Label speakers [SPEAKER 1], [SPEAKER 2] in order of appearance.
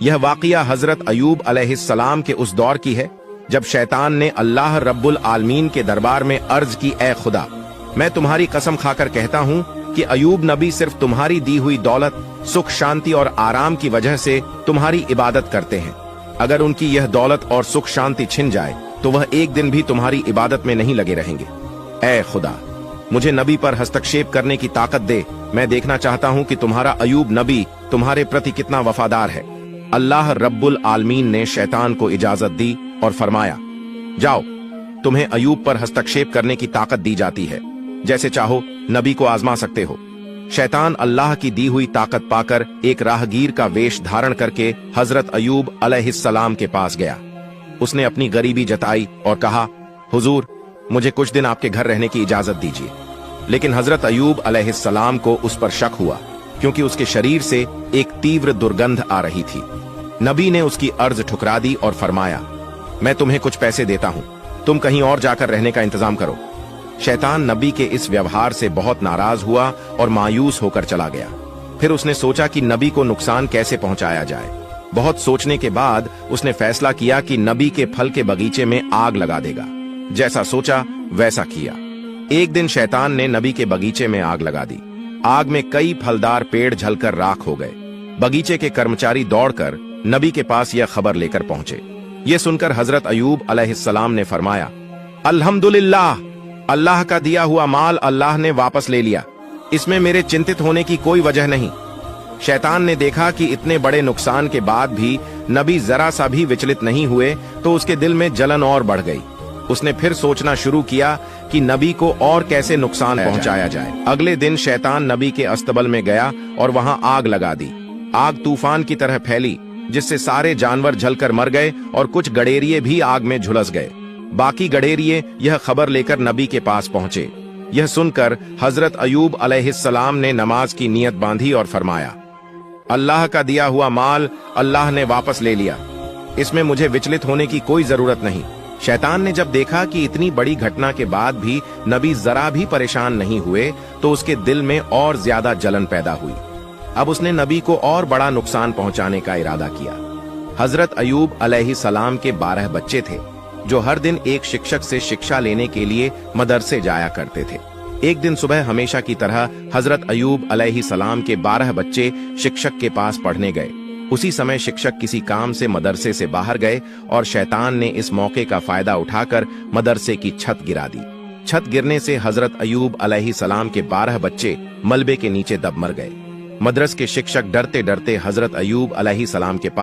[SPEAKER 1] यह वाक़िया हजरत अयूब अलैहिस्सलाम के उस दौर की है जब शैतान ने अल्लाह रब्बुल आलमीन के दरबार में अर्ज की, ए खुदा, मैं तुम्हारी कसम खाकर कहता हूँ कि अयूब नबी सिर्फ तुम्हारी दी हुई दौलत, सुख, शांति और आराम की वजह से तुम्हारी इबादत करते हैं। अगर उनकी यह दौलत और सुख शांति छिन जाए तो वह एक दिन भी तुम्हारी इबादत में नहीं लगे रहेंगे। ए खुदा, मुझे नबी पर हस्तक्षेप करने की ताकत दे। मैं देखना चाहता हूँ कि तुम्हारा अयूब नबी तुम्हारे प्रति कितना वफादार है। अल्लाह रब्बुल आलमीन ने शैतान को इजाजत दी और फरमाया, जाओ, तुम्हें अयूब पर हस्तक्षेप करने की ताकत दी जाती है, जैसे चाहो नबी को आजमा सकते हो। शैतान अल्लाह की दी हुई ताकत पाकर एक राहगीर का वेश धारण करके हजरत अयूब अलैहिस्सलाम के पास गया। उसने अपनी गरीबी जताई और कहा, हुजूर, मुझे कुछ दिन आपके घर रहने की इजाजत दीजिए। लेकिन हजरत अयूब अलैहिस्सलाम को उस पर शक हुआ, क्योंकि उसके शरीर से एक तीव्र दुर्गंध आ रही थी। नबी ने उसकी अर्ज ठुकरा दी और फरमाया, मैं तुम्हें कुछ पैसे देता हूं, तुम कहीं और जाकर रहने का इंतजाम करो। शैतान नबी के इस व्यवहार से बहुत नाराज हुआ और मायूस होकर चला गया। फिर उसने सोचा कि नबी को नुकसान कैसे पहुंचाया जाए। बहुत सोचने के बाद उसने फैसला किया कि नबी के फल के बगीचे में आग लगा देगा। जैसा सोचा वैसा किया। एक दिन शैतान ने नबी के बगीचे में आग लगा दी। आग में कई फलदार पेड़ जलकर राख हो गए। बगीचे के कर्मचारी दौड़कर नबी के पास यह खबर लेकर पहुंचे। यह सुनकर हजरत अयूब अलैहिस्सलाम ने फरमाया, अल्हम्दुलिल्लाह, अल्लाह का दिया हुआ माल अल्लाह ने वापस ले लिया। इसमें मेरे चिंतित होने की कोई वजह नहीं। शैतान ने देखा कि इतने बड़े नुकसान के बाद भी नबी जरा सा भी विचलित नहीं हुए तो उसके दिल में जलन और बढ़ गई। उसने फिर सोचना शुरू किया कि नबी को और कैसे नुकसान पहुंचाया जाए। अगले दिन शैतान नबी के अस्तबल में गया और वहां आग लगा दी। आग तूफान की तरह फैली, जिससे सारे जानवर जलकर मर गए और कुछ गडेरिये भी आग में झुलस गए। बाकी गडेरिये यह खबर लेकर नबी के पास पहुंचे। यह सुनकर हजरत अयूब अलैहिस्सलाम ने नमाज की नियत बांधी और फरमाया, अल्लाह का दिया हुआ माल अल्लाह ने वापस ले लिया, इसमें मुझे विचलित होने की कोई जरूरत नहीं। शैतान ने जब देखा कि इतनी बड़ी घटना के बाद भी नबी जरा भी परेशान नहीं हुए तो उसके दिल में और ज्यादा जलन पैदा हुई। अब उसने नबी को और बड़ा नुकसान पहुंचाने का इरादा किया। हजरत अयूब अलैहिस्सलाम के 12 बच्चे थे, जो हर दिन एक शिक्षक से शिक्षा लेने के लिए मदरसे जाया करते थे। एक दिन सुबह हमेशा की तरह हजरत अयूब अलैहिस्सलाम के 12 बच्चे शिक्षक के पास पढ़ने गए। उसी समय शिक्षक किसी काम से मदरसे से बाहर गए और शैतान ने इस मौके का फायदा उठाकर मदरसे की छत गिरा दी। छत गिरने से हजरत अयूब अलैहिस्सलाम के 12 बच्चे मलबे के नीचे दब मर गए। मदरस के शिक्षक डरते डरते हजरत अयूब अलैहिस्सलाम के पास